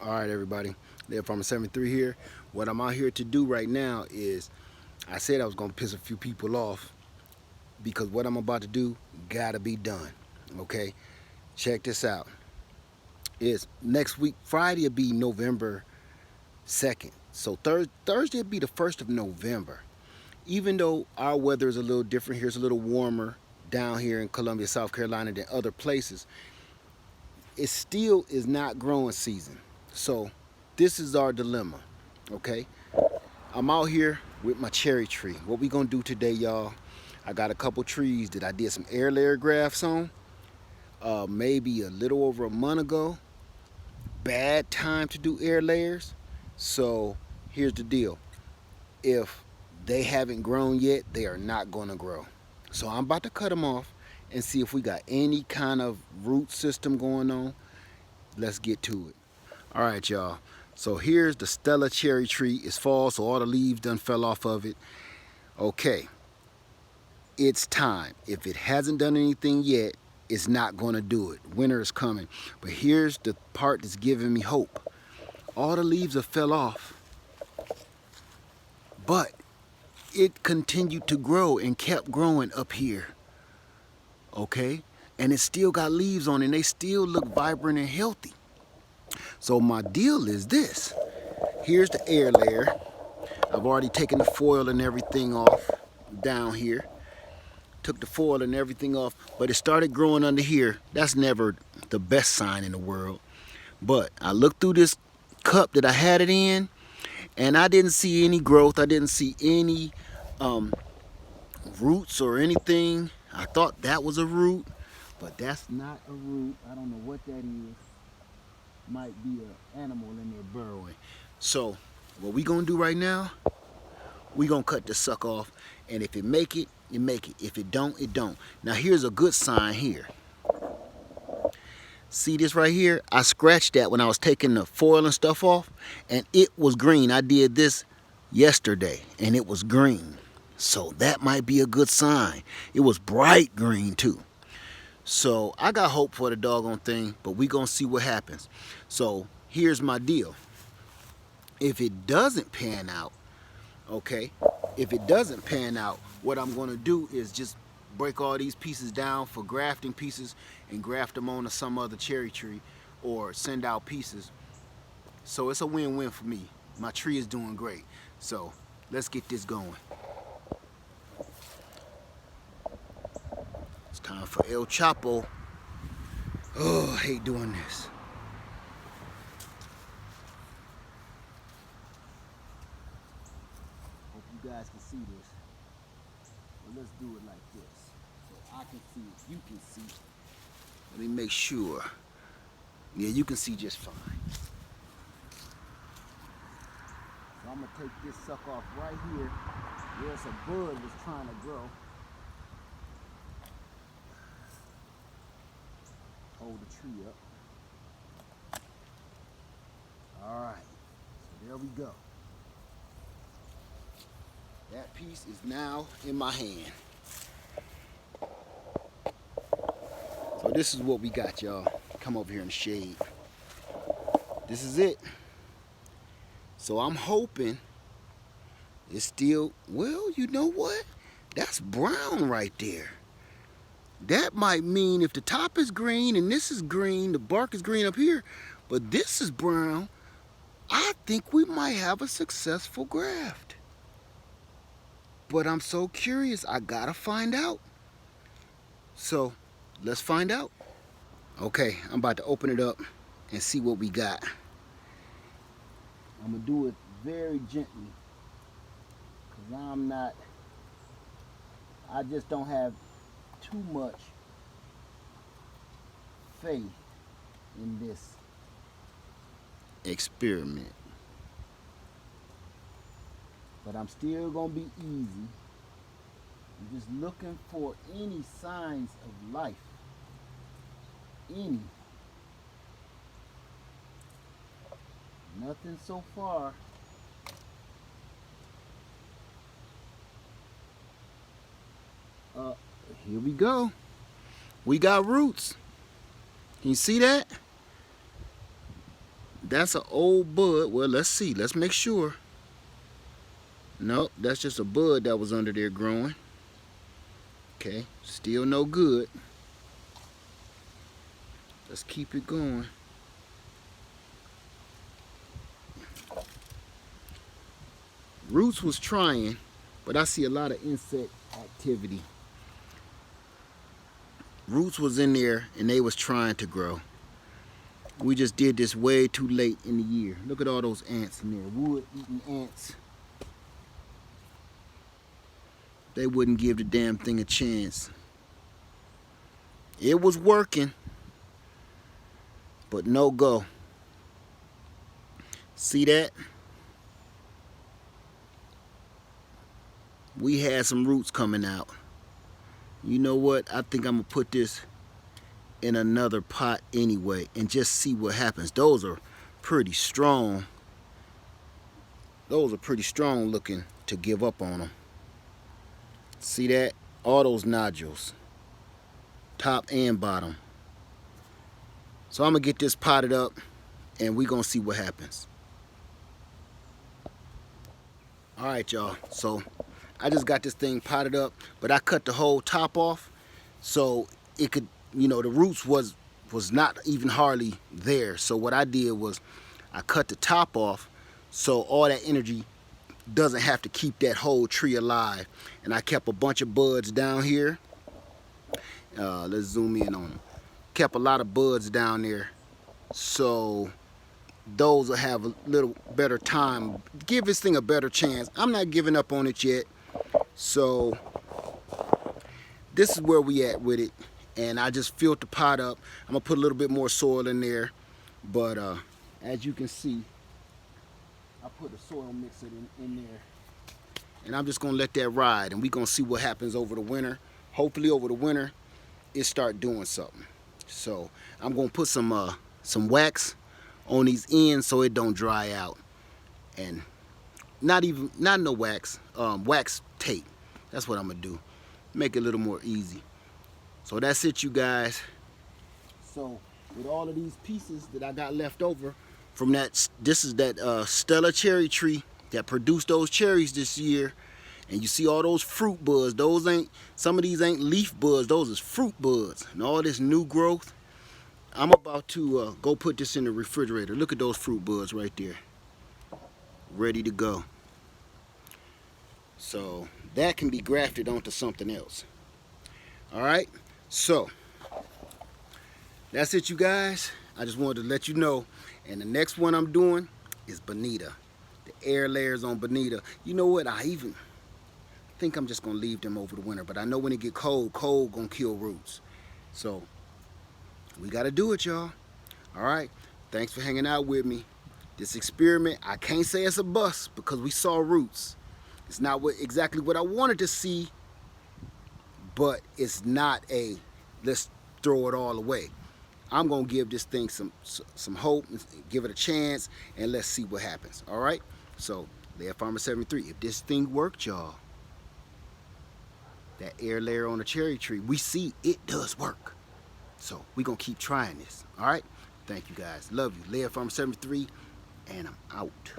All right, everybody. There, Farmer 73 here. What I'm out here to do right now is I said I was going to piss a few people off because what I'm about to do got to be done. Okay? Check this out. It's next week, Friday will be November 2nd. So Thursday will be the 1st of November. Even though our weather is a little different here, it's a little warmer down here in Columbia, South Carolina than other places, it still is not growing season. So this is our dilemma, okay? I'm out here with my cherry tree. What we gonna do today, y'all? I got a couple trees that I did some air layer grafts on, maybe a little over a month ago. Bad time to do air layers. So here's the deal. If they haven't grown yet, they are not gonna grow. So I'm about to cut them off and see if we got any kind of root system going on. Let's get to it. All right, y'all. So here's the Stella cherry tree. It's fall, so all the leaves done fell off of it. Okay, it's time. If it hasn't done anything yet, it's not gonna do it. Winter is coming. But here's the part that's giving me hope. All the leaves have fell off, but it continued to grow and kept growing up here. Okay? And it still got leaves on it and they still look vibrant and healthy. So my deal is this. Here's the air layer. I've already taken the foil and everything off down here. Took the foil and everything off, but it started growing under here. That's never the best sign in the world. But I looked through this cup that I had it in, and I didn't see any growth. I didn't see any roots or anything. I thought that was a root, but that's not a root. I don't know what that is. Might be an animal in there burrowing. So what we gonna do right now, we gonna cut this sucker off, and if it make it, it make it. If it don't, it don't. Now here's a good sign here. See this right here? I scratched that when I was taking the foil and stuff off, and it was green. I did this yesterday, and it was green. So that might be a good sign. It was bright green too. So I got hope for the doggone thing, but we gonna see what happens. So here's my deal. If it doesn't pan out, okay, if it doesn't pan out, what I'm gonna do is just break all these pieces down for grafting pieces and graft them onto some other cherry tree or send out pieces. So it's a win-win for me. My tree is doing great. So let's get this going. It's time for El Chapo. Oh, I hate doing this. Hope you guys can see this. But let's do it like this. So I can see it, you can see it. Let me make sure. Yeah, you can see just fine. So I'm gonna take this sucker off right here where a bud was trying to grow. Hold the tree up. All right, so there we go. That piece is now in my hand. So this is what we got, y'all. Come over here in the shade. This is it. So I'm hoping it's still, well, you know what? That's brown right there. That might mean if the top is green and this is green, the bark is green up here, but this is brown, I think we might have a successful graft. But I'm so curious, I gotta find out. So let's find out. Okay, I'm about to open it up and see what we got. I'm gonna do it very gently because I just don't have too much faith in this experiment. But I'm still gonna be easy. I'm just looking for any signs of life. Any. Nothing so far. Here we go. We got roots. Can you see that? That's an old bud. Well, let's see. Let's make sure. Nope, that's just a bud that was under there growing. Okay, still no good. Let's keep it going. Roots was trying, but I see a lot of insect activity. Roots was in there and they was trying to grow. We just did this way too late in the year. Look at all those ants in there, wood-eating ants. They wouldn't give the damn thing a chance. It was working, but no go. See that? We had some roots coming out. You know what? I think I'm gonna put this in another pot anyway and just see what happens. Those are pretty strong. Those are pretty strong looking to give up on them. See that? All those nodules, top and bottom. So I'm gonna get this potted up and we gonna see what happens. All right, y'all, so I just got this thing potted up, but I cut the whole top off so it could, you know, the roots was not even hardly there. So what I did was I cut the top off so all that energy doesn't have to keep that whole tree alive. And I kept a bunch of buds down here. Let's zoom in on them. Kept a lot of buds down there, so those will have a little better time. Give this thing a better chance. I'm not giving up on it yet. So this is where we at with it. And I just filled the pot up. I'm gonna put a little bit more soil in there. But as you can see, I put a soil mixer in there. And I'm just gonna let that ride and we're gonna see what happens over the winter. Hopefully over the winter, it start doing something. So I'm gonna put some wax on these ends so it don't dry out. And not no wax, wax tape. That's what I'm gonna do. Make it a little more easy. So that's it, you guys. So with all of these pieces that I got left over from that, this is that Stella cherry tree that produced those cherries this year. And you see all those fruit buds. Those ain't, some of these ain't leaf buds. Those is fruit buds. And all this new growth. I'm about to go put this in the refrigerator. Look at those fruit buds right there. Ready to go. So that can be grafted onto something else. All right. So that's it, you guys. I just wanted to let you know. And the next one I'm doing is Bonita. The air layers on Bonita. You know what? I even think I'm just gonna leave them over the winter, but I know when it get cold, cold gonna kill roots. So we gotta do it, y'all. All right, thanks for hanging out with me. This experiment, I can't say it's a bust because we saw roots. It's not exactly what I wanted to see, but it's not a let's throw it all away. I'm gonna give this thing some hope, and give it a chance, and let's see what happens. All right, so Laird Farmer 73, if this thing worked, y'all, that air layer on the cherry tree, we see it does work. So we're gonna keep trying this. All right, thank you guys, love you. Laird Farmer 73, and I'm out.